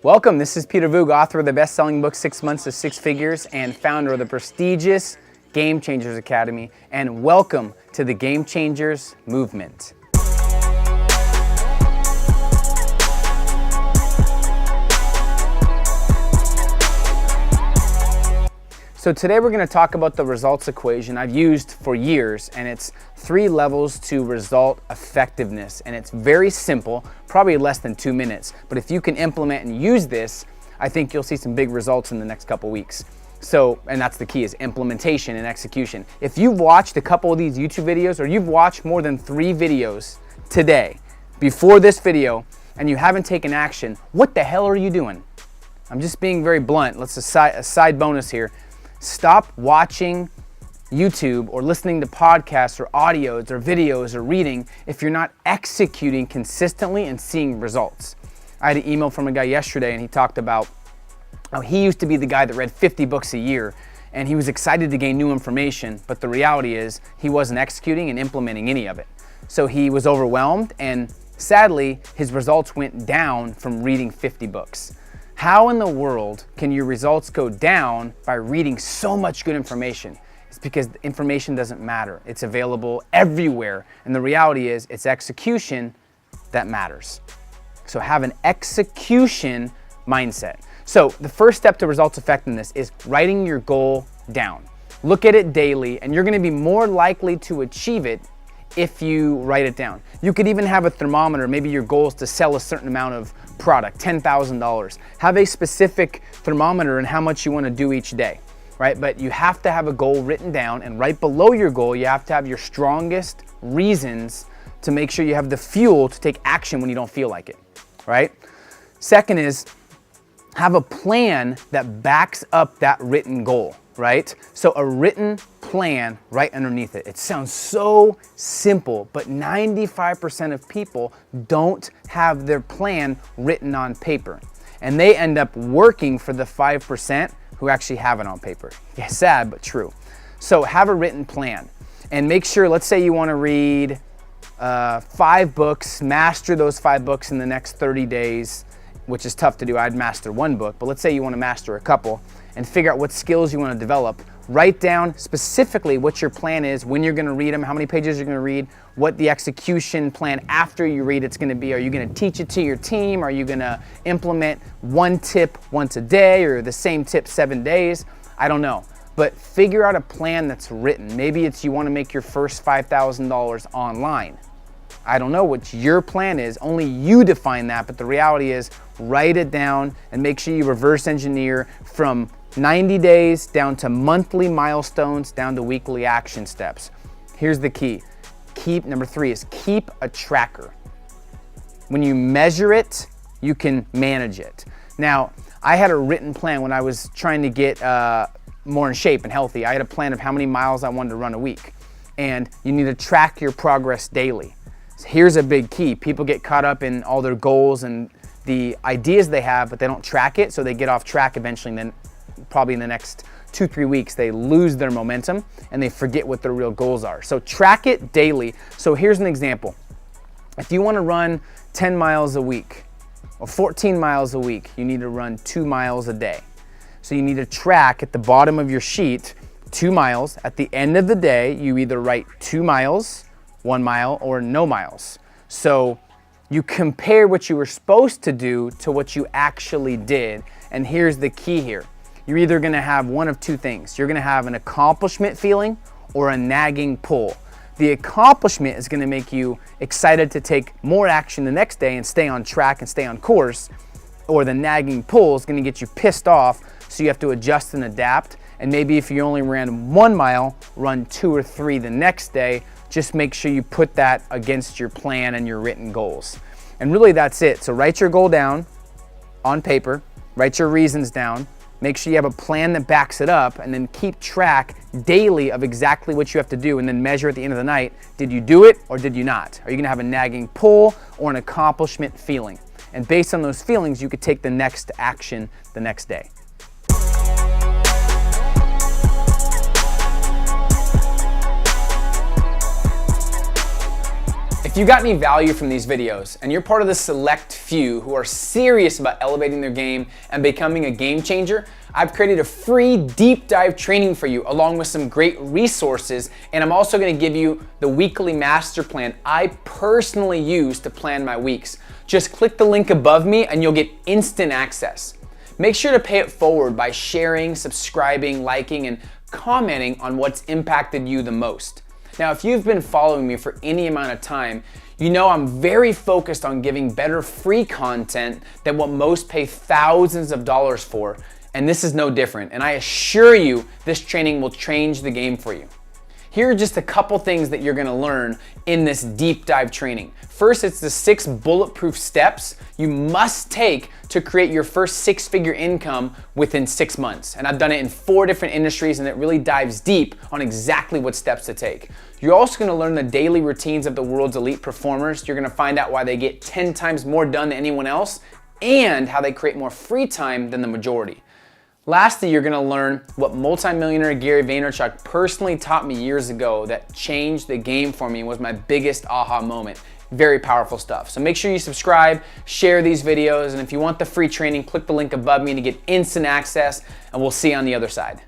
Welcome, this is Peter Voogd, author of the best-selling book 6 Months to Six Figures and founder of the prestigious Game Changers Academy, and welcome to the Game Changers movement. So today we're going to talk about the results equation I've used for years, and it's 3 levels to result effectiveness, and it's very simple, probably less than 2 minutes, but if you can implement and use this, I think you'll see some big results in the next couple weeks. So, and that's the key, is implementation and execution. If you've watched a couple of these YouTube videos, or you've watched more than 3 videos today before this video and you haven't taken action, what the hell are you doing? I'm just being very blunt. Let's a side bonus here. Stop watching YouTube or listening to podcasts or audios or videos or reading if you're not executing consistently and seeing results. I had an email from a guy yesterday, and he talked about how he used to be the guy that read 50 books a year, and he was excited to gain new information, but the reality is he wasn't executing and implementing any of it. So he was overwhelmed, and sadly, his results went down from reading 50 books. How in the world can your results go down by reading so much good information? It's because the information doesn't matter. It's available everywhere. And the reality is it's execution that matters. So have an execution mindset. So the first step to results effectiveness is writing your goal down. Look at it daily, and you're going to be more likely to achieve it if you write it down. You could even have a thermometer. Maybe your goal is to sell a certain amount of product, $10,000. Have a specific thermometer and how much you want to do each day, right? But you have to have a goal written down, and right below your goal, you have to have your strongest reasons to make sure you have the fuel to take action when you don't feel like it, right? Second is have a plan that backs up that written goal, right? So a written plan right underneath it. It sounds so simple, but 95% of people don't have their plan written on paper. And they end up working for the 5% who actually have it on paper. Yeah, sad, but true. So have a written plan, and make sure, let's say you want to read 5 books, master those 5 books in the next 30 days, which is tough to do. I'd master 1 book, but let's say you want to master a couple and figure out what skills you want to develop. Write down specifically what your plan is, when you're going to read them, how many pages you're going to read, what the execution plan after you read it's going to be. Are you going to teach it to your team? Are you going to implement 1 tip once a day, or the same tip 7 days? I don't know. But figure out a plan that's written. Maybe it's you want to make your first $5,000 online. I don't know what your plan is. Only you define that, but the reality is write it down and make sure you reverse engineer from 90 days down to monthly milestones, down to weekly action steps. Here's the key. Number 3 is keep a tracker. When you measure it, you can manage it. Now, I had a written plan when I was trying to get more in shape and healthy. I had a plan of how many miles I wanted to run a week. And you need to track your progress daily. Here's a big key. People get caught up in all their goals and the ideas they have, but they don't track it, so they get off track eventually, and then probably in the next 2-3 weeks, they lose their momentum and they forget what their real goals are. So track it daily. So here's an example. If you want to run 10 miles a week or 14 miles a week, you need to run 2 miles a day. So you need to track at the bottom of your sheet 2 miles. At the end of the day, you either write 2 miles, 1 mile, or no miles. So you compare what you were supposed to do to what you actually did. And here's the key here. You're either going to have one of 2 things. You're going to have an accomplishment feeling or a nagging pull. The accomplishment is going to make you excited to take more action the next day and stay on track and stay on course. Or the nagging pull is going to get you pissed off, so you have to adjust and adapt. And maybe if you only ran 1 mile, run 2 or 3 the next day. Just make sure you put that against your plan and your written goals. And really that's it. So write your goal down on paper, write your reasons down, make sure you have a plan that backs it up, and then keep track daily of exactly what you have to do, and then measure at the end of the night, did you do it or did you not? Are you gonna have a nagging pull or an accomplishment feeling? And based on those feelings, you could take the next action the next day. If you got any value from these videos and you're part of the select few who are serious about elevating their game and becoming a game changer, I've created a free deep dive training for you along with some great resources, and I'm also going to give you the weekly master plan I personally use to plan my weeks. Just click the link above me and you'll get instant access. Make sure to pay it forward by sharing, subscribing, liking, and commenting on what's impacted you the most. Now, if you've been following me for any amount of time, you know I'm very focused on giving better free content than what most pay thousands of dollars for, and this is no different. And I assure you, this training will change the game for you. Here are just a couple things that you're gonna learn in this deep dive training. First, it's the 6 bulletproof steps you must take to create your first 6-figure income within 6 months. And I've done it in 4 different industries, and it really dives deep on exactly what steps to take. You're also gonna learn the daily routines of the world's elite performers. You're gonna find out why they get 10 times more done than anyone else and how they create more free time than the majority. Lastly, you're gonna learn what multimillionaire Gary Vaynerchuk personally taught me years ago that changed the game for me and was my biggest aha moment. Very powerful stuff. So make sure you subscribe, share these videos, and if you want the free training, click the link above me to get instant access, and we'll see you on the other side.